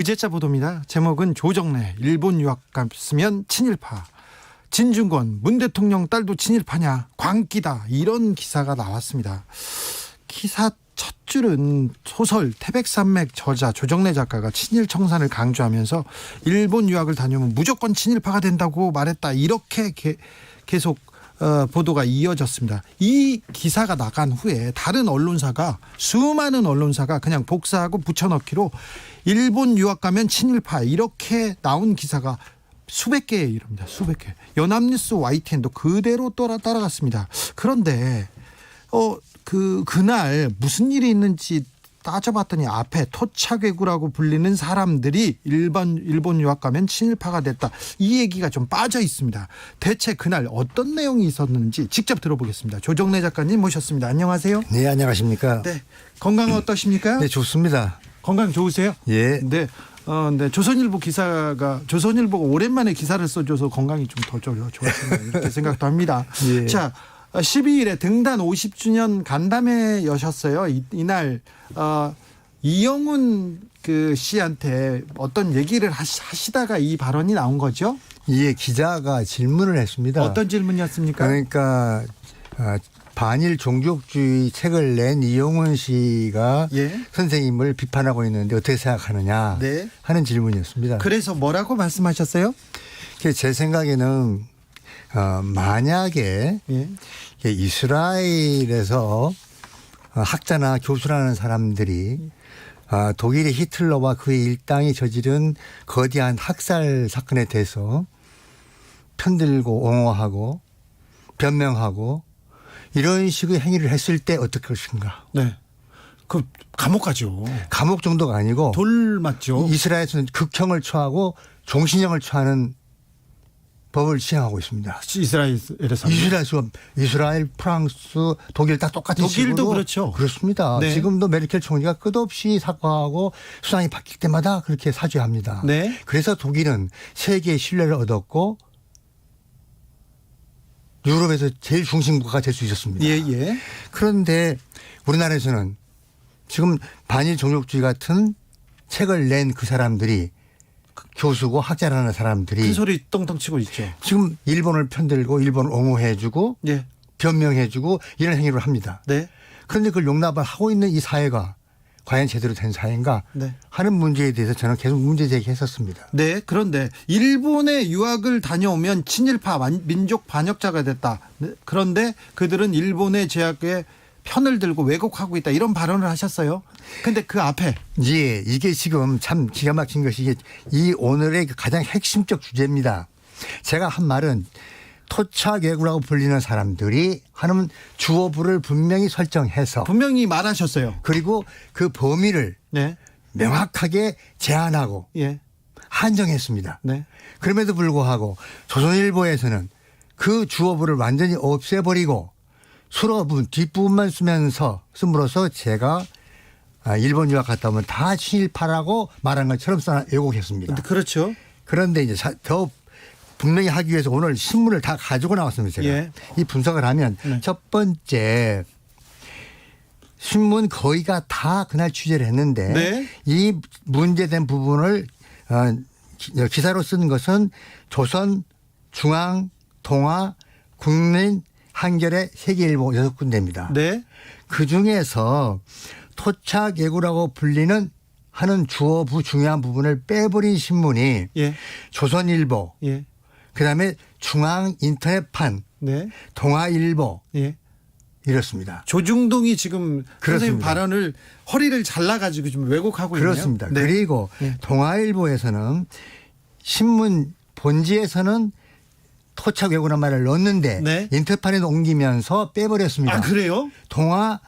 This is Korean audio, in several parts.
의제자 보도입니다. 제목은 조정래 일본 유학 갔으면 친일파, 진중권 문 대통령 딸도 친일파냐 광기다, 이런 기사가 나왔습니다. 기사 첫 줄은 소설 태백산맥 저자 조정래 작가가 친일 청산을 강조하면서 일본 유학을 다녀오면 무조건 친일파가 된다고 말했다, 이렇게 계속 보도가 이어졌습니다. 이 기사가 나간 후에 다른 언론사가, 수많은 언론사가 그냥 복사하고 붙여넣기로 일본 유학 가면 친일파, 이렇게 나온 기사가 수백 개에 이릅니다. 수백 개. 연합뉴스 YTN도 그대로 따라갔습니다. 그런데 그날 무슨 일이 있는지 따져봤더니 앞에 토착외구라고 불리는 사람들이 일본 유학 가면 친일파가 됐다, 이 얘기가 좀 빠져 있습니다. 대체 그날 어떤 내용이 있었는지 직접 들어보겠습니다. 조정래 작가님 모셨습니다. 안녕하세요. 네, 안녕하십니까. 네, 건강 어떠십니까? 네, 좋습니다. 건강 좋으세요? 예. 네. 네, 조선일보가 오랜만에 기사를 써줘서 건강이 좀 더 좋았습니다. 이렇게 생각도 합니다. 예. 자, 12일에 등단 50주년 간담회 여셨어요. 이날 이영훈 씨한테 어떤 얘기를 하시다가 이 발언이 나온 거죠? 예, 기자가 질문을 했습니다. 어떤 질문이었습니까? 그러니까 반일 종족주의 책을 낸 이용훈 씨가 예. 선생님을 비판하고 있는데 어떻게 생각하느냐 네. 하는 질문이었습니다. 그래서 뭐라고 말씀하셨어요? 제 생각에는 만약에 예. 이스라엘에서 학자나 교수라는 사람들이 독일의 히틀러와 그의 일당이 저지른 거대한 학살 사건에 대해서 편들고 옹호하고 변명하고 이런 식의 행위를 했을 때 어떨 것인가. 네. 그 감옥 가죠. 감옥 정도가 아니고 돌 맞죠. 이스라엘에서는 극형을 처하고 종신형을 처하는 법을 시행하고 있습니다. 이스라엘에서. 이스라엘, 프랑스, 독일 다 똑같은 독일도 식으로. 그렇죠. 그렇습니다. 네. 지금도 메르켈 총리가 끝없이 사과하고 수상이 바뀔 때마다 그렇게 사죄합니다. 네. 그래서 독일은 세계의 신뢰를 얻었고 유럽에서 제일 중심국가가 될 수 있었습니다. 예. 그런데 우리나라에서는 지금 반일 종족주의 같은 책을 낸 그 사람들이 교수고 학자라는 사람들이 큰 소리 떵떵 치고 있죠. 지금 일본을 편들고 일본을 옹호해주고 예. 변명해주고 이런 행위를 합니다. 네. 그런데 그걸 용납을 하고 있는 이 사회가 과연 제대로 된 사회인가 네. 하는 문제에 대해서 저는 계속 문제 제기했었습니다. 네. 그런데 일본에 유학을 다녀오면 친일파 민족 반역자가 됐다. 네. 그런데 그들은 일본의 제약에 편을 들고 왜곡하고 있다, 이런 발언을 하셨어요. 근데 그 앞에 예, 이게 지금 참 기가 막힌 것이 이 오늘의 가장 핵심적 주제입니다. 제가 한 말은 토착외구라고 불리는 사람들이 하는 주어부를 분명히 설정해서 분명히 말하셨어요. 그리고 그 범위를 네. 명확하게 제한하고 예. 한정했습니다. 네. 그럼에도 불구하고 조선일보에서는 그 주어부를 완전히 없애버리고 수어부 뒷부분만 씀으로써 제가 일본 유학 갔다 오면 다 친일파라고 말한 것처럼 왜곡했습니다. 그렇죠. 그런데 이제 더 분명히 하기 위해서 오늘 신문을 다 가지고 나왔습니다. 제가. 예. 이 분석을 하면 네. 첫 번째 신문 거의가 다 그날 취재를 했는데 네. 이 문제된 부분을 기사로 쓴 것은 조선, 중앙, 동아, 국민, 한겨레, 세계일보 6군데입니다. 네. 그중에서 토착외구라고 불리는 하는 주어부 중요한 부분을 빼버린 신문이 예. 조선일보, 예. 그다음에 중앙 인터넷판, 네. 동아일보 예. 이렇습니다. 조중동이 지금 선생님 그렇습니다. 발언을 허리를 잘라가지고 좀 왜곡하고 있네요. 그렇습니다. 네. 그리고 네. 동아일보에서는 신문 본지에서는 토착외구란 말을 넣었는데 네. 인터판에 옮기면서 빼버렸습니다. 아, 그래요? 동아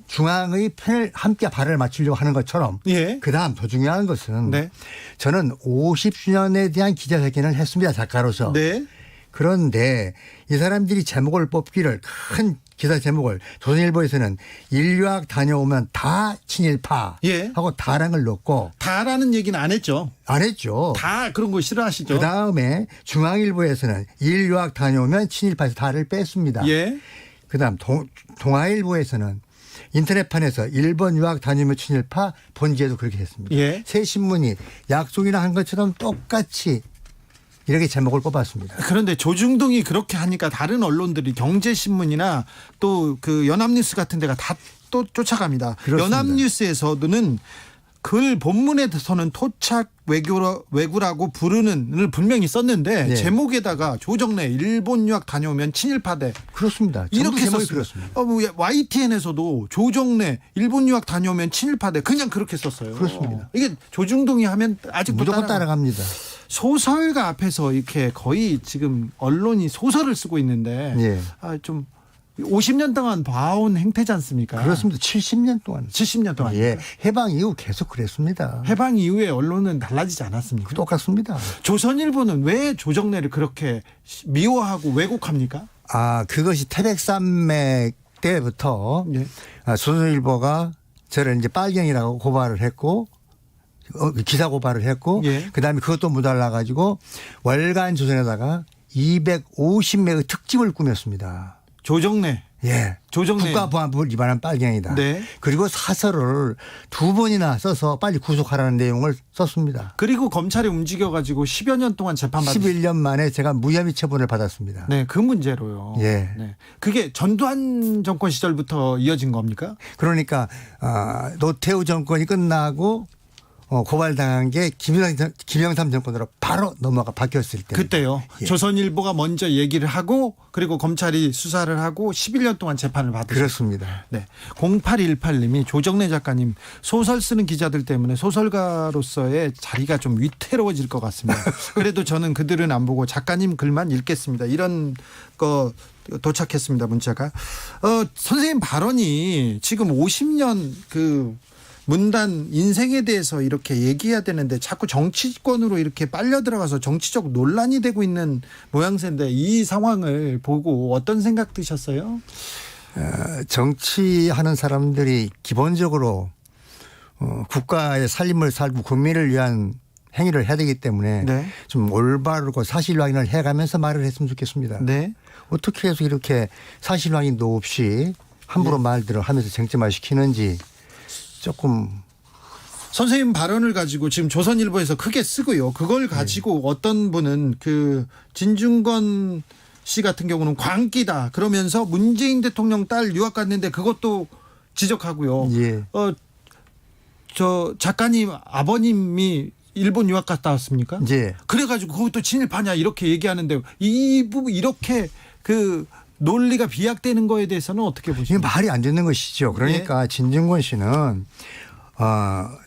중앙의 편을 함께 발을 맞추려고 하는 것처럼 예. 그다음 더 중요한 것은 네. 저는 50주년에 대한 기자회견을 했습니다. 작가로서. 네. 그런데 이 사람들이 제목을 뽑기를 큰 기사 제목을 조선일보에서는 인류학 다녀오면 다 친일파 예. 하고 다라는 걸 넣고 다라는 얘기는 안 했죠. 안 했죠. 다 그런 거 싫어하시죠. 그다음에 중앙일보에서는 인류학 다녀오면 친일파에서 다를 뺐습니다. 예. 그다음 동아일보에서는 인터넷판에서 일본 유학 다니며 친일파 본지에도 그렇게 했습니다. 예. 새 신문이 약속이나 한 것처럼 똑같이 이렇게 제목을 뽑았습니다. 그런데 조중동이 그렇게 하니까 다른 언론들이 경제신문이나 또 그 연합뉴스 같은 데가 다 또 쫓아갑니다. 그렇습니다. 연합뉴스에서는 글 본문에서는 토착 왜구라고 부르는을 분명히 썼는데 네. 제목에다가 조정래 일본 유학 다녀오면 친일파대 그렇습니다. 이렇게 제목이 썼습니다. 그렇습니다. YTN에서도 조정래 일본 유학 다녀오면 친일파대 그냥 그렇게 썼어요. 그렇습니다. 이게 조중동이 하면 아직도 무조건 따라갑니다. 소설가 앞에서 이렇게 거의 지금 언론이 소설을 쓰고 있는데 예. 좀 50년 동안 봐온 행태지 않습니까? 그렇습니다. 70년 동안. 70년 동안. 예. 해방 이후 계속 그랬습니다. 해방 이후에 언론은 달라지지 않았습니까? 똑같습니다. 조선일보는 왜 조정래를 그렇게 미워하고 왜곡합니까? 그것이 태백산맥 때부터 예. 조선일보가 저를 이제 빨갱이라고 고발을 했고 기사 고발을 했고 예. 그다음에 그것도 모자라 가지고 월간 조선에다가 250매의 특집을 꾸몄습니다. 조정래. 예. 조정래. 국가보안법을 위반한 빨갱이다. 네. 그리고 사설을 2번이나 써서 빨리 구속하라는 내용을 썼습니다. 그리고 검찰이 움직여가지고 10여 년 동안 재판받았습니다. 11년 만에 제가 무혐의 처분을 받았습니다. 네, 그 문제로요. 예. 네. 그게 전두환 정권 시절부터 이어진 겁니까? 그러니까 노태우 정권이 끝나고 고발당한 게 김영삼 정권으로 바로 바뀌었을 때. 그때요. 예. 조선일보가 먼저 얘기를 하고 그리고 검찰이 수사를 하고 11년 동안 재판을 받으셨습니다. 그렇습니다. 네. 0818님이 조정래 작가님 소설 쓰는 기자들 때문에 소설가로서의 자리가 좀 위태로워질 것 같습니다. 그래도 저는 그들은 안 보고 작가님 글만 읽겠습니다. 이런 거 도착했습니다. 문자가. 선생님 발언이 지금 50년 문단 인생에 대해서 이렇게 얘기해야 되는데 자꾸 정치권으로 이렇게 빨려 들어가서 정치적 논란이 되고 있는 모양새인데 이 상황을 보고 어떤 생각 드셨어요? 정치하는 사람들이 기본적으로 국가의 살림을 살고 국민을 위한 행위를 해야 되기 때문에 네. 좀 올바르고 사실 확인을 해가면서 말을 했으면 좋겠습니다. 네. 어떻게 해서 이렇게 사실 확인도 없이 함부로 말들을 하면서 쟁점화 시키는지 조금. 선생님 발언을 가지고 지금 조선일보에서 크게 쓰고요. 그걸 가지고 어떤 분은 진중권 씨 같은 경우는 광기다 그러면서 문재인 대통령 딸 유학 갔는데 그것도 지적하고요. 예. 저 작가님 아버님이 일본 유학 갔다 왔습니까? 예. 그래가지고 그것도 친일파냐 이렇게 얘기하는데 이 부분 이렇게 논리가 비약되는 거에 대해서는 어떻게 이게 보십니까? 말이 안 되는 것이죠. 그러니까 진중권 씨는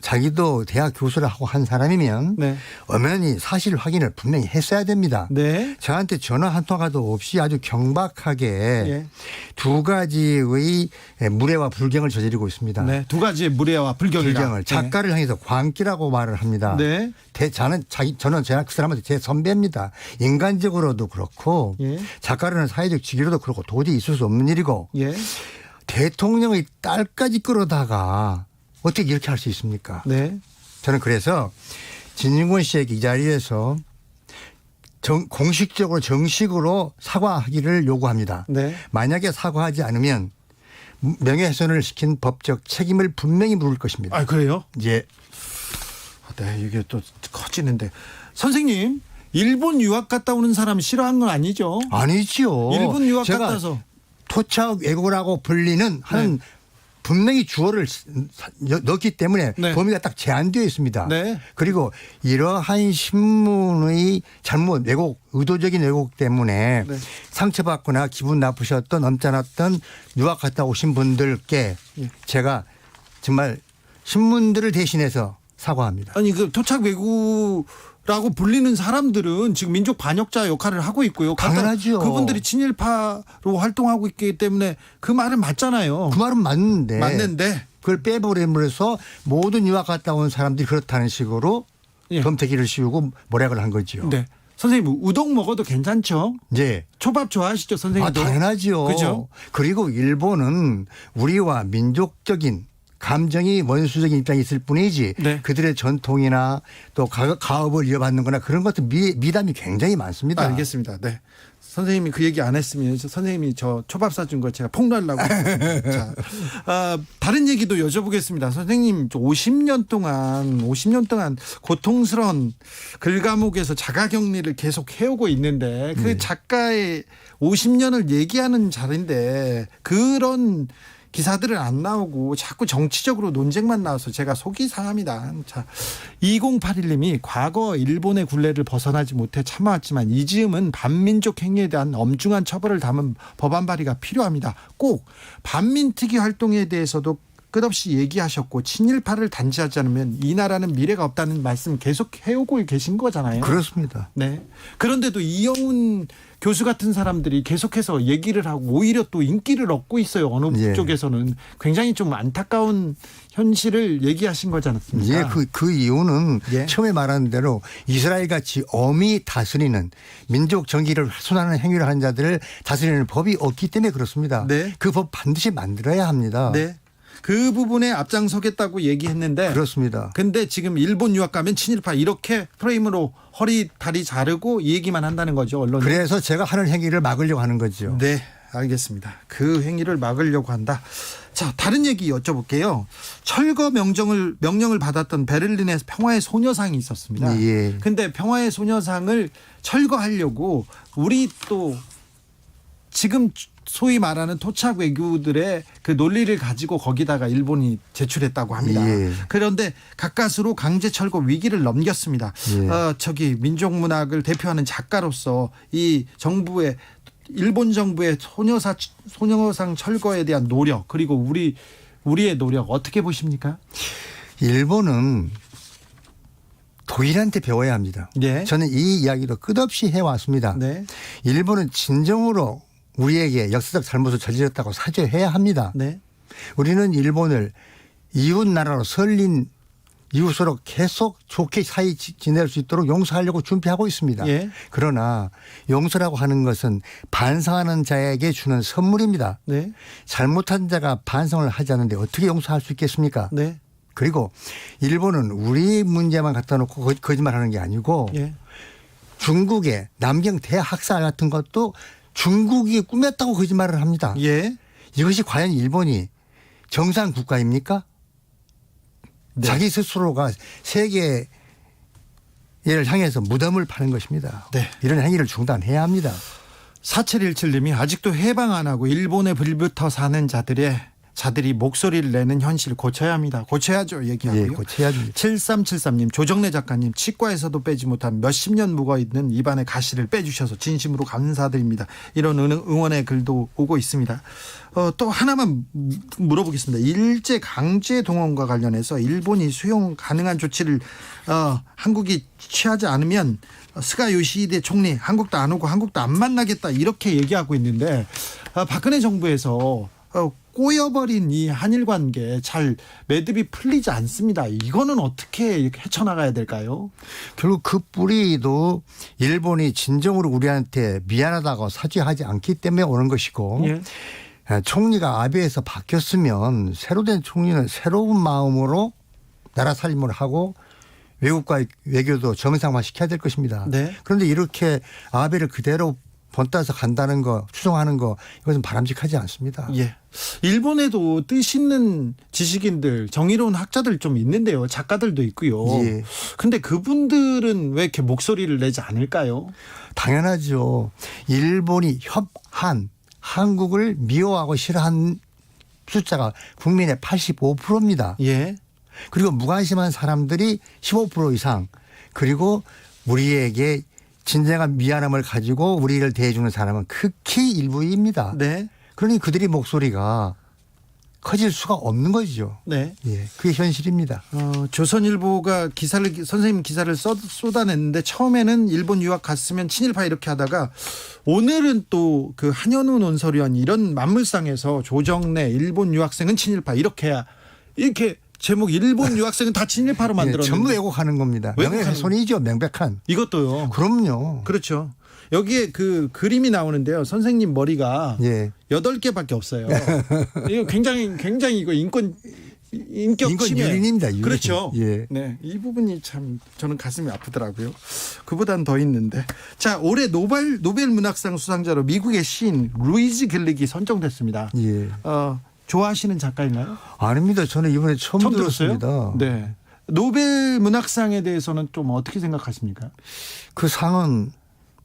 자기도 대학 교수를 하고 한 사람이면 네. 엄연히 사실 확인을 분명히 했어야 됩니다. 네. 저한테 전화 한 통화도 없이 아주 경박하게 예. 두 가지의 무례와 불경을 저지르고 있습니다. 네. 두 가지의 무례와 불경이다. 불경을 작가를 향해서 광기라고 말을 합니다. 네. 저는 그 사람한테 제 선배입니다. 인간적으로도 그렇고 예. 작가라는 사회적 직위로도 그렇고 도저히 있을 수 없는 일이고 예. 대통령의 딸까지 끌어다가 어떻게 이렇게 할 수 있습니까? 네. 저는 그래서 진중권 씨에게 이 자리에서 공식적으로 정식으로 사과하기를 요구합니다. 네. 만약에 사과하지 않으면 명예훼손을 시킨 법적 책임을 분명히 물을 것입니다. 아, 그래요? 예. 네, 이게 또 커지는데. 선생님, 일본 유학 갔다 오는 사람 싫어한 건 아니죠? 아니지요. 일본 유학 제가 갔다서. 토착 왜곡이라고 불리는 하는 분명히 주어를 넣기 때문에 네. 범위가 딱 제한되어 있습니다. 네. 그리고 이러한 신문의 잘못 왜곡, 의도적인 왜곡 때문에 네. 상처받거나 기분 나쁘셨던 엄짠했던 유학 갔다 오신 분들께 제가 정말 신문들을 대신해서 사과합니다. 아니 토착 외구라고 불리는 사람들은 지금 민족 반역자 역할을 하고 있고요. 당연하죠. 그분들이 친일파로 활동하고 있기 때문에 그 말은 맞잖아요. 그 말은 맞는데. 그걸 빼버림으로써 모든 유학 갔다 온 사람들이 그렇다는 식으로 예. 검태기를 씌우고 모략을 한 거죠. 네. 선생님 우동 먹어도 괜찮죠? 네. 초밥 좋아하시죠, 선생님도? 당연하죠. 그죠? 그리고 일본은 우리와 민족적인 감정이 원수적인 입장이 있을 뿐이지 네. 그들의 전통이나 또 가업을 이어받는 거나 그런 것도 미담이 굉장히 많습니다. 알겠습니다. 네. 선생님이 그 얘기 안 했으면 선생님이 저 초밥 사준 거 제가 폭로하려고 했습니다. 자, 다른 얘기도 여쭤보겠습니다. 선생님 50년 동안 고통스러운 글 감옥에서 자가격리를 계속 해오고 있는데 그 작가의 50년을 얘기하는 자리인데 그런 기사들은 안 나오고 자꾸 정치적으로 논쟁만 나와서 제가 속이 상합니다. 자, 2081님이 과거 일본의 굴레를 벗어나지 못해 참아왔지만 이즈음은 반민족 행위에 대한 엄중한 처벌을 담은 법안 발의가 필요합니다. 꼭 반민특위 활동에 대해서도 끝없이 얘기하셨고 친일파를 단죄하지 않으면 이 나라는 미래가 없다는 말씀 계속 해오고 계신 거잖아요. 그렇습니다. 네. 그런데도 이영훈 교수 같은 사람들이 계속해서 얘기를 하고 오히려 또 인기를 얻고 있어요. 어느 예. 쪽에서는 굉장히 좀 안타까운 현실을 얘기하신 거지 않습니까? 예, 그 이유는 예. 처음에 말한 대로 이스라엘 같이 엄히 다스리는 민족 정기를 훼손하는 행위를 하는 자들을 다스리는 법이 없기 때문에 그렇습니다. 네. 그 법 반드시 만들어야 합니다. 네. 그 부분에 앞장서겠다고 얘기했는데 그렇습니다. 근데 지금 일본 유학 가면 친일파 이렇게 프레임으로 허리 다리 자르고 이 얘기만 한다는 거죠. 언론이. 그래서 제가 하는 행위를 막으려고 하는 거죠. 네, 알겠습니다. 그 행위를 막으려고 한다. 자, 다른 얘기 여쭤볼게요. 철거 명령을 받았던 베를린의 평화의 소녀상이 있었습니다. 예. 근데 평화의 소녀상을 철거하려고 우리 또 지금 소위 말하는 토착 외교들의 그 논리를 가지고 거기다가 일본이 제출했다고 합니다. 예. 그런데 가까스로 강제 철거 위기를 넘겼습니다. 예. 민족문학을 대표하는 작가로서 이 정부의 일본 정부의 소녀상 철거에 대한 노력 그리고 우리의 노력 어떻게 보십니까? 일본은 독일한테 배워야 합니다. 네. 저는 이 이야기도 끝없이 해왔습니다. 네. 일본은 진정으로 우리에게 역사적 잘못을 저질렀다고 사죄해야 합니다. 네. 우리는 일본을 이웃 나라로 설린 이웃으로 계속 좋게 사이 지낼 수 있도록 용서하려고 준비하고 있습니다. 예. 그러나 용서라고 하는 것은 반성하는 자에게 주는 선물입니다. 네. 잘못한 자가 반성을 하지 않는데 어떻게 용서할 수 있겠습니까? 네. 그리고 일본은 우리 문제만 갖다 놓고 거짓말하는 게 아니고 예. 중국의 남경 대학살 같은 것도 중국이 꾸몄다고 거짓말을 합니다. 예. 이것이 과연 일본이 정상 국가입니까? 네. 자기 스스로가 세계를 향해서 무덤을 파는 것입니다. 네. 이런 행위를 중단해야 합니다. 4717님이 아직도 해방 안 하고 일본에 불붙어 사는 자들이 목소리를 내는 현실을 고쳐야 합니다. 고쳐야죠. 얘기하고요. 예, 고쳐야죠. 7373님 조정래 작가님 치과에서도 빼지 못한 몇십 년 묵어있는 입안의 가시를 빼주셔서 진심으로 감사드립니다. 이런 응원의 글도 오고 있습니다. 또 하나만 물어보겠습니다. 일제 강제 동원과 관련해서 일본이 수용 가능한 조치를 한국이 취하지 않으면 스가 요시히데 총리 한국도 안 오고 한국도 안 만나겠다 이렇게 얘기하고 있는데 박근혜 정부에서 꼬여버린 이 한일 관계 잘 매듭이 풀리지 않습니다. 이거는 어떻게 헤쳐나가야 될까요? 결국 그 뿌리도 일본이 진정으로 우리한테 미안하다고 사죄하지 않기 때문에 오는 것이고 예. 총리가 아베에서 바뀌었으면 새로 된 총리는 새로운 마음으로 나라 살림을 하고 외국과의 외교도 정상화시켜야 될 것입니다. 네. 그런데 이렇게 아베를 그대로 본따서 간다는 거 추종하는 거 이것은 바람직하지 않습니다. 예. 일본에도 뜻 있는 지식인들 정의로운 학자들 좀 있는데요. 작가들도 있고요. 예. 근데 그분들은 왜 이렇게 목소리를 내지 않을까요? 당연하죠. 일본이 한국을 미워하고 싫어한 숫자가 국민의 85%입니다. 예. 그리고 무관심한 사람들이 15% 이상 그리고 우리에게 진정한 미안함을 가지고 우리를 대해주는 사람은 극히 일부입니다. 네. 그러니 그들의 목소리가 커질 수가 없는 거죠. 네. 예, 그게 현실입니다. 조선일보가 선생님 기사를 쏟아냈는데 처음에는 일본 유학 갔으면 친일파 이렇게 하다가 오늘은 또 그 한현우 논설위원 이런 만물상에서 조정래 일본 유학생은 친일파 이렇게 제목 일본 유학생은 다 친일파로 만들었는데 전부 왜곡하는 겁니다. 명예훼손이죠. 명백한. 이것도요. 그럼요. 그렇죠. 여기에 그 그림이 나오는데요. 선생님 머리가 예. 8개밖에 없어요. 이거 굉장히 이거 인권 인격 인권 침해. 유린입니다. 유린. 그렇죠. 예. 네, 이 부분이 참 저는 가슴이 아프더라고요. 그보단 더 있는데. 자, 올해 노벨 문학상 수상자로 미국의 시인 루이즈 글릭이 선정됐습니다. 예. 좋아하시는 작가인가요? 아닙니다. 저는 이번에 처음 들었어요? 들었습니다. 네. 노벨 문학상에 대해서는 좀 어떻게 생각하십니까? 그 상은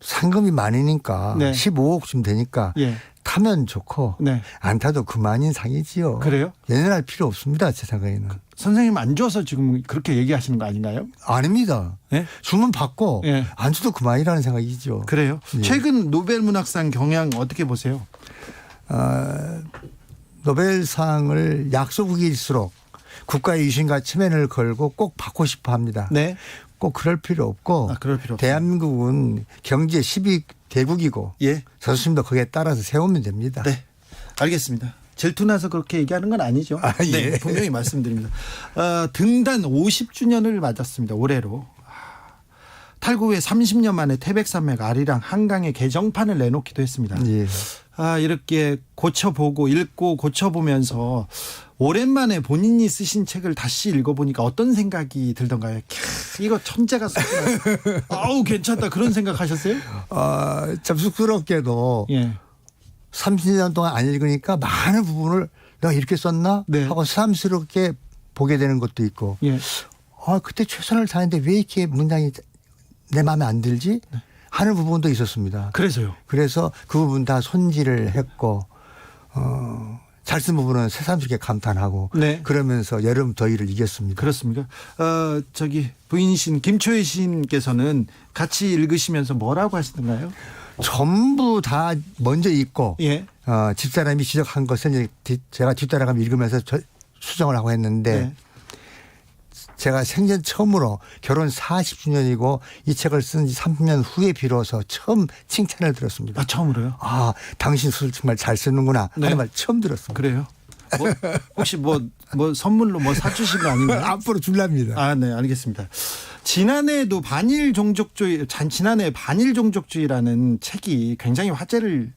상금이 많으니까 네. 15억쯤 되니까 예. 타면 좋고 네. 안 타도 그만인 상이지요. 그래요? 연연할 필요 없습니다. 제 생각에는. 선생님 안 줘서 지금 그렇게 얘기하시는 거 아닌가요? 아닙니다. 예? 주문 받고 예. 안 줘도 그만이라는 생각이죠. 그래요? 예. 최근 노벨 문학상 경향 어떻게 보세요? 노벨상을 약소국일수록 국가의 유신과 체면을 걸고 꼭 받고 싶어 합니다. 네. 꼭 그럴 필요 없고 그럴 필요 없어요. 대한민국은 경제 10위 대국이고 예. 저수님도 거기에 따라서 세우면 됩니다. 네. 알겠습니다. 질투나서 그렇게 얘기하는 건 아니죠. 예. 네, 분명히 말씀드립니다. 등단 50주년을 맞았습니다. 올해로. 탈구 후에 30년 만에 태백산맥 아리랑 한강에 개정판을 내놓기도 했습니다. 예. 이렇게 고쳐보고 읽고 고쳐보면서 오랜만에 본인이 쓰신 책을 다시 읽어보니까 어떤 생각이 들던가요? 이거 천재가 썼구나. 아우 괜찮다 그런 생각하셨어요? 참 쑥스럽게도 예. 30년 동안 안 읽으니까 많은 부분을 내가 이렇게 썼나 네. 하고 새삼스럽게 보게 되는 것도 있고 예. 그때 최선을 다했는데 왜 이렇게 문장이 내 마음에 안 들지 하는 부분도 있었습니다. 그래서요. 그래서 그 부분 다 손질을 했고 잘 쓴 부분은 새삼스럽게 감탄하고 네. 그러면서 여름 더위를 이겼습니다. 그렇습니까? 저기 부인이신 김초희 시인께서는 같이 읽으시면서 뭐라고 하시던가요? 전부 다 먼저 읽고 예. 집사람이 지적한 것을 이제 제가 뒤따라가며 읽으면서 수정을 하고 했는데 네. 제가 생전 처음으로 결혼 40주년이고 이 책을 쓴 지 30년 후에 비로소 처음 칭찬을 들었습니다. 처음으로요? 당신 술 정말 잘 쓰는구나 네. 하는 말 처음 들었습니다. 그래요? 혹시 뭐 선물로 뭐 사주신 거 아닌가요? 앞으로 줄랍니다. 네, 알겠습니다. 지난해 반일 종족주의라는 책이 굉장히 화제를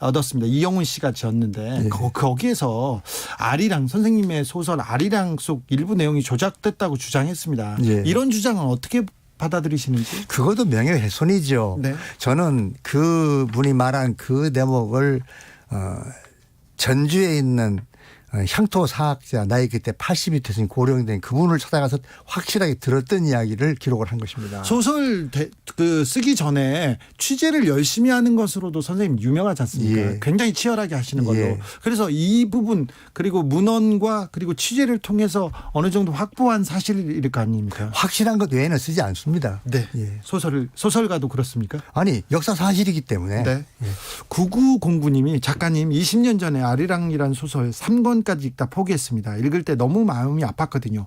얻었습니다. 이영훈 씨가 지었는데 네. 거기에서 아리랑 선생님의 소설 아리랑 속 일부 내용이 조작됐다고 주장했습니다. 네. 이런 주장은 어떻게 받아들이시는지? 그것도 명예훼손이죠. 네. 저는 그 분이 말한 그 대목을 전주에 있는 향토 사학자 나이 그때 80이 되신 고령된 그분을 찾아가서 확실하게 들었던 이야기를 기록을 한 것입니다. 소설 쓰기 전에 취재를 열심히 하는 것으로도 선생님 유명하지 않습니까? 예. 굉장히 치열하게 하시는 걸로. 예. 그래서 이 부분 그리고 문헌과 그리고 취재를 통해서 어느 정도 확보한 사실일 거 아닙니까? 확실한 것 외에는 쓰지 않습니다. 네. 예. 소설가도 그렇습니까? 아니 역사 사실이기 때문에. 네. 예. 9909님이 작가님 20년 전에 아리랑이라는 소설 3권까지 읽다 포기했습니다. 읽을 때 너무 마음이 아팠거든요.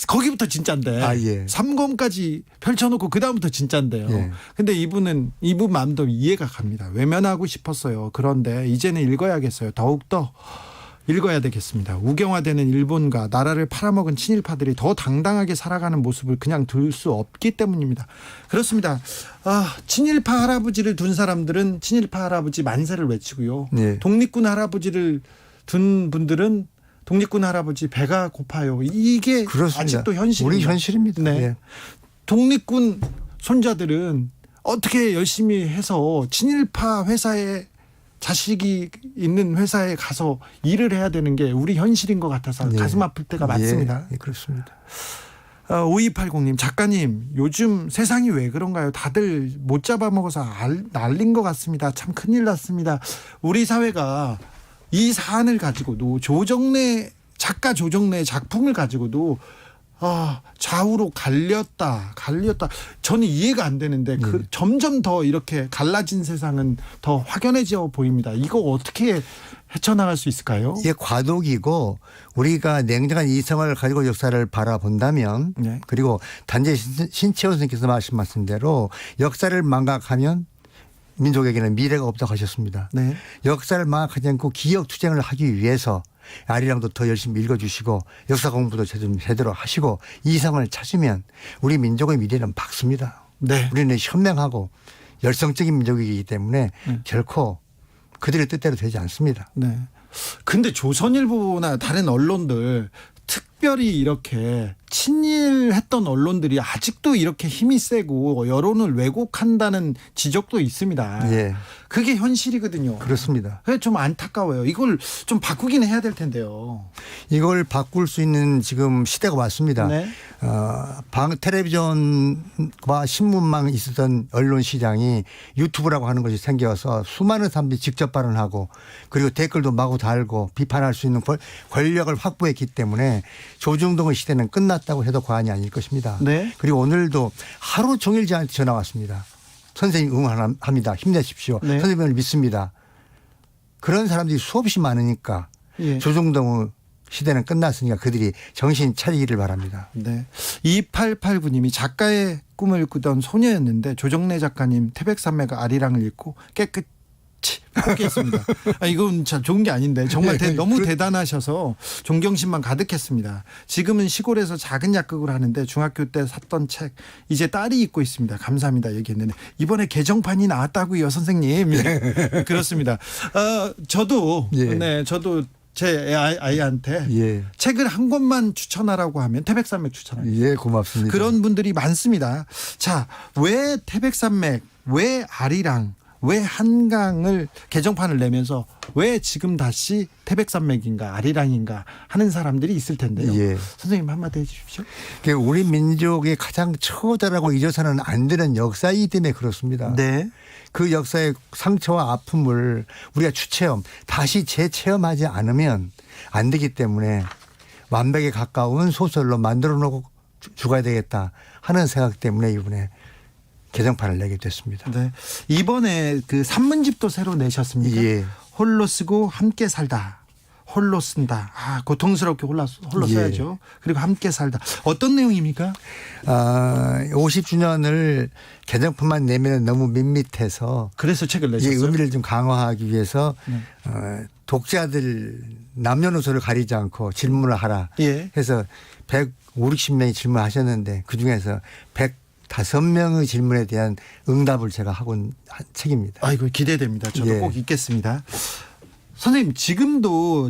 거기부터 진짜인데 예. 3권까지 펼쳐놓고 그다음부터 진짜인데요. 예. 근데 이분 마음도 이해가 갑니다. 외면하고 싶었어요. 그런데 이제는 읽어야겠어요. 더욱더 읽어야 되겠습니다. 우경화되는 일본과 나라를 팔아먹은 친일파들이 더 당당하게 살아가는 모습을 그냥 둘 수 없기 때문입니다. 그렇습니다. 친일파 할아버지를 둔 사람들은 친일파 할아버지 만세를 외치고요. 예. 독립군 할아버지를 둔 분들은 독립군 할아버지 배가 고파요. 이게 그렇습니다. 아직도 현실입니다. 우리 현실입니다. 네. 예. 독립군 손자들은 어떻게 열심히 해서 친일파 회사에 자식이 있는 회사에 가서 일을 해야 되는 게 우리 현실인 것 같아서 예. 가슴 아플 때가 많습니다. 예, 그렇습니다. 5280님 작가님 요즘 세상이 왜 그런가요? 다들 못 잡아먹어서 날린 것 같습니다. 참 큰일 났습니다. 우리 사회가 이 사안을 가지고도 작가 조정래 작품을 가지고도 좌우로 갈렸다. 저는 이해가 안 되는데 점점 더 이렇게 갈라진 세상은 더 확연해져 보입니다. 이거 어떻게 헤쳐나갈 수 있을까요? 이게 과도기고 우리가 냉정한 이성을 가지고 역사를 바라본다면 네. 그리고 단지 신채호 선생님께서 말씀하신 대로 역사를 망각하면 민족에게는 미래가 없다고 하셨습니다. 네. 역사를 망각하지 않고 기억 투쟁을 하기 위해서 아리랑도 더 열심히 읽어주시고 역사 공부도 제대로 하시고 이성을 찾으면 우리 민족의 미래는 밝습니다. 네. 우리는 현명하고 열성적인 민족이기 때문에 결코 그들의 뜻대로 되지 않습니다. 네. 근데 조선일보나 다른 언론들 특별히 이렇게 친일했던 언론들이 아직도 이렇게 힘이 세고 여론을 왜곡한다는 지적도 있습니다. 예. 그게 현실이거든요. 그렇습니다. 그게 좀 안타까워요. 이걸 좀 바꾸긴 해야 될 텐데요. 이걸 바꿀 수 있는 지금 시대가 왔습니다. 네. 텔레비전과 신문망 있었던 언론 시장이 유튜브라고 하는 것이 생겨서 수많은 사람들이 직접 발언하고 그리고 댓글도 마구 달고 비판할 수 있는 권력을 확보했기 때문에 조중동의 시대는 끝났다고 해도 과언이 아닐 것입니다. 네. 그리고 오늘도 하루 종일 저한테 전화 왔습니다. 선생님 응원합니다. 힘내십시오. 네. 선생님을 믿습니다. 그런 사람들이 수없이 많으니까 예. 조중동의 시대는 끝났으니까 그들이 정신 차리기를 바랍니다. 네. 2889님이 작가의 꿈을 꾸던 소녀였는데 조정래 작가님 태백산맥과 아리랑을 읽고 깨끗이 포기했습니다. 이건 참 좋은 게 아닌데 정말 너무 대단하셔서 존경심만 가득했습니다. 지금은 시골에서 작은 약국을 하는데 중학교 때 샀던 책 이제 딸이 읽고 있습니다. 감사합니다. 얘기했는데 이번에 개정판이 나왔다고요, 선생님. 그렇습니다. 저도 예. 네, 저도 제 아이한테 예. 책을 한 권만 추천하라고 하면 태백산맥 추천합니다. 예, 고맙습니다. 그런 분들이 많습니다. 자, 왜 태백산맥, 왜 아리랑, 왜 한강을 개정판을 내면서 왜 지금 다시 태백산맥인가 아리랑인가 하는 사람들이 있을 텐데요. 예. 선생님 한마디 해 주십시오. 우리 민족의 가장 처절하고 잊어서는 안 되는 역사이기 때문에 그렇습니다. 네. 그 역사의 상처와 아픔을 우리가 추체험, 다시 재체험하지 않으면 안 되기 때문에 완벽에 가까운 소설로 만들어 놓고 죽어야 되겠다 하는 생각 때문에 이번에 개정판을 내게 됐습니다. 네. 이번에 그 산문집도 새로 내셨습니까? 예. 홀로 쓰고 함께 살다. 홀로 쓴다. 고통스럽게 홀로 예. 써야죠. 그리고 함께 살다. 어떤 내용입니까? 50주년을 개정판만 내면 너무 밋밋해서 그래서 책을 이 내셨어요. 의미를 좀 강화하기 위해서 네. 독자들 남녀노소를 가리지 않고 질문을 하라 예. 해서 150, 60명이 질문하셨는데 그중에서 105명의 질문에 대한 응답을 제가 하고 한 책입니다. 아이고 기대됩니다. 저도 예. 꼭 읽겠습니다. 선생님 지금도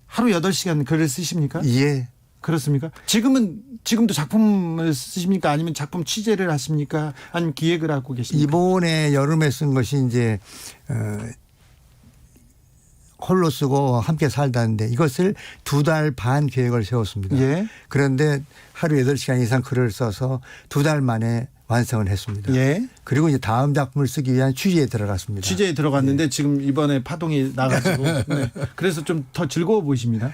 하루 8시간 글을 쓰십니까? 예. 그렇습니까? 지금도 작품을 쓰십니까? 아니면 작품 취재를 하십니까? 아니면 기획을 하고 계십니까? 이번에 여름에 쓴 것이 이제 홀로 쓰고 함께 살다는데 이것을 2달 반 계획을 세웠습니다. 예. 그런데 하루 8시간 이상 글을 써서 2달 만에 완성을 했습니다. 예. 그리고 이제 다음 작품을 쓰기 위한 취재에 들어갔습니다. 취재에 들어갔는데 지금 이번에 파동이 나가지고 네. 그래서 좀 더 즐거워 보이십니다.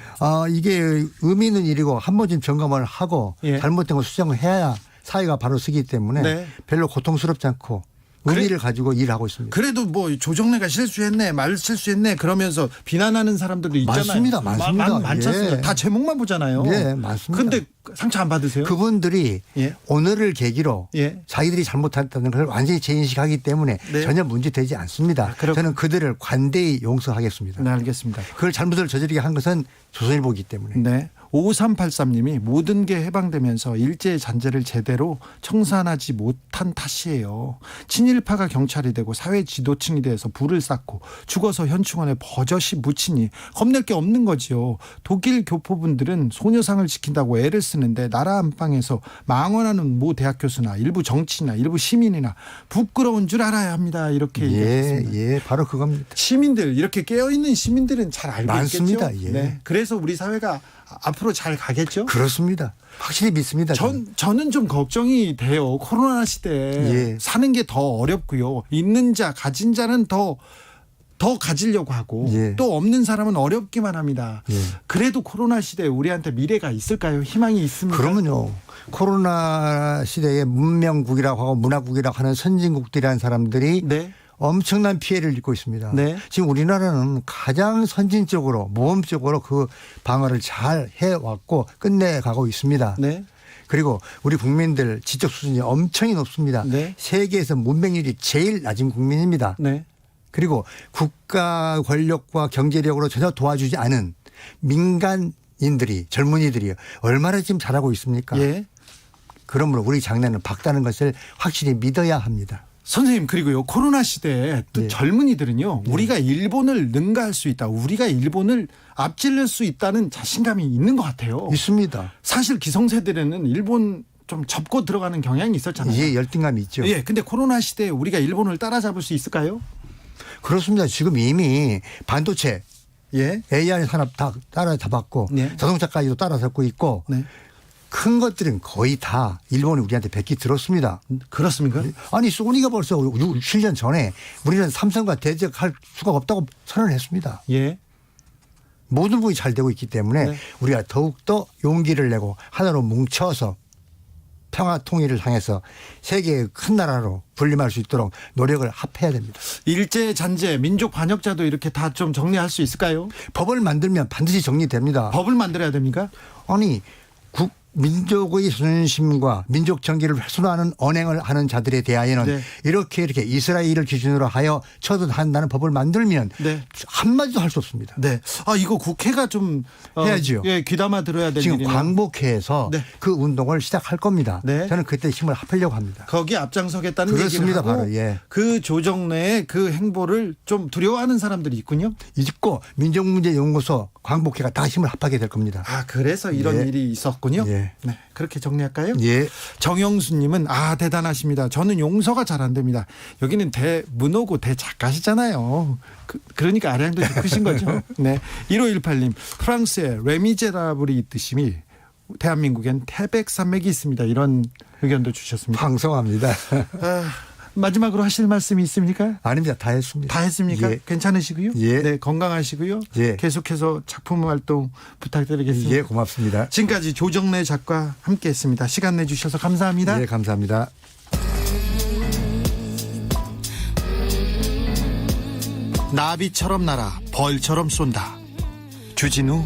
이게 의미 있는 일이고 한 번쯤 점검을 하고 예. 잘못된 거 수정을 해야 사회가 바로 쓰기 때문에 네. 별로 고통스럽지 않고 의미를 가지고 일하고 있습니다. 그래도 뭐 조정래가 실수했네, 말 실수했네 그러면서 비난하는 사람들도 있잖아요. 많습니다. 많습니다. 많잖아요. 예. 다 제목만 보잖아요. 네, 맞습니다. 근데 상처 안 받으세요? 그분들이 예. 오늘을 계기로 예. 자기들이 잘못했다는 걸 완전히 재인식하기 때문에 네. 전혀 문제되지 않습니다. 저는 그들을 관대히 용서하겠습니다. 네, 알겠습니다. 그걸 잘못을 저지르게 한 것은 조선일보이기 때문에. 네. 5383님이 모든 게 해방되면서 일제의 잔재를 제대로 청산하지 못한 탓이에요. 친일파가 경찰이 되고 사회 지도층이 돼서 불을 쌓고 죽어서 현충원에 버젓이 묻히니 겁낼 게 없는 거지요. 독일 교포분들은 소녀상을 지킨다고 애를 쓰는데 나라 안방에서 망언하는 모 대학 교수나 일부 정치인이나 일부 시민이나 부끄러운 줄 알아야 합니다. 이렇게 얘기했습니다. 예, 바로 그겁니다. 시민들 이렇게 깨어있는 시민들은 잘 알고 많습니다. 있겠죠. 예. 네. 그래서 우리 사회가 앞으로 잘 가겠죠. 그렇습니다. 확실히 믿습니다. 저는 좀 걱정이 돼요. 코로나 시대에 예. 사는 게 더 어렵고요. 있는 자 가진 자는 더 가지려고 하고 예. 또 없는 사람은 어렵기만 합니다. 예. 그래도 코로나 시대에 우리한테 미래가 있을까요? 희망이 있습니까? 그러면요. 코로나 시대에 문명국이라고 하고 문화국이라고 하는 선진국들이라는 사람들이 네. 엄청난 피해를 입고 있습니다. 네. 지금 우리나라는 가장 선진적으로 모험적으로 그 방어를 잘 해왔고 끝내가고 있습니다. 네. 그리고 우리 국민들 지적 수준이 엄청이 높습니다. 네. 세계에서 문맹률이 제일 낮은 국민입니다. 네. 그리고 국가 권력과 경제력으로 전혀 도와주지 않은 민간인들이 젊은이들이 얼마나 지금 잘하고 있습니까? 예. 그러므로 우리 장래는 밝다는 것을 확실히 믿어야 합니다. 선생님, 그리고요, 코로나 시대에 또 예. 젊은이들은요, 우리가 일본을 능가할 수 있다, 우리가 일본을 앞질릴 수 있다는 자신감이 있는 것 같아요. 있습니다. 사실 기성세대는 일본 좀 접고 들어가는 경향이 있었잖아요. 예, 열등감이 있죠. 예, 근데 코로나 시대에 우리가 일본을 따라잡을 수 있을까요? 그렇습니다. 지금 이미 반도체, 예. AI 산업 다 따라잡았고 네. 자동차까지도 따라잡고 있고 네. 큰 것들은 거의 다 일본이 우리한테 뺏기 들었습니다. 그렇습니까? 아니 소니가 벌써 7년 전에 우리는 삼성과 대적할 수가 없다고 선언을 했습니다. 예. 모든 부분이 잘 되고 있기 때문에 네. 우리가 더욱더 용기를 내고 하나로 뭉쳐서 평화 통일을 향해서 세계의 큰 나라로 군림할 수 있도록 노력을 합해야 됩니다. 일제 잔재, 민족 반역자도 이렇게 다 좀 정리할 수 있을까요? 법을 만들면 반드시 정리됩니다. 법을 만들어야 됩니까? 아니 민족의 존심과 민족 정기를 훼손하는 언행을 하는 자들에 대하여는 네. 이렇게 이스라엘을 기준으로 하여 처단한다는 법을 만들면 네. 한마디도 할 수 없습니다. 네. 아, 이거 국회가 좀 해야죠. 예, 귀담아 들어야 될 지금 일이네요. 광복회에서 네. 그 운동을 시작할 겁니다. 네. 저는 그때 힘을 합하려고 합니다. 거기 앞장서겠다는 그렇습니다. 얘기를 하고 바로, 예. 그 조정래의 그 행보를 좀 두려워하는 사람들이 있군요. 잊고 민족문제연구소 광복회가 다 힘을 합하게 될 겁니다. 아, 그래서 이런 예. 일이 있었군요. 예. 네, 그렇게 정리할까요? 예. 정영수님은 대단하십니다. 저는 용서가 잘 안 됩니다. 여기는 대문호고 대작가시잖아요. 그러니까 아량도 크신 거죠. 네. 1518님, 프랑스에 레미제라블이 있듯이 대한민국엔 태백산맥이 있습니다. 이런 의견도 주셨습니다. 방송합니다. 마지막으로 하실 말씀이 있습니까? 아닙니다. 다 했습니다. 다 했습니까? 예. 괜찮으시고요? 예. 네, 건강하시고요. 예. 계속해서 작품 활동 부탁드리겠습니다. 예, 고맙습니다. 지금까지 조정래 작가 함께했습니다. 시간 내주셔서 감사합니다. 예, 감사합니다. 나비처럼 날아 벌처럼 쏜다. 주진우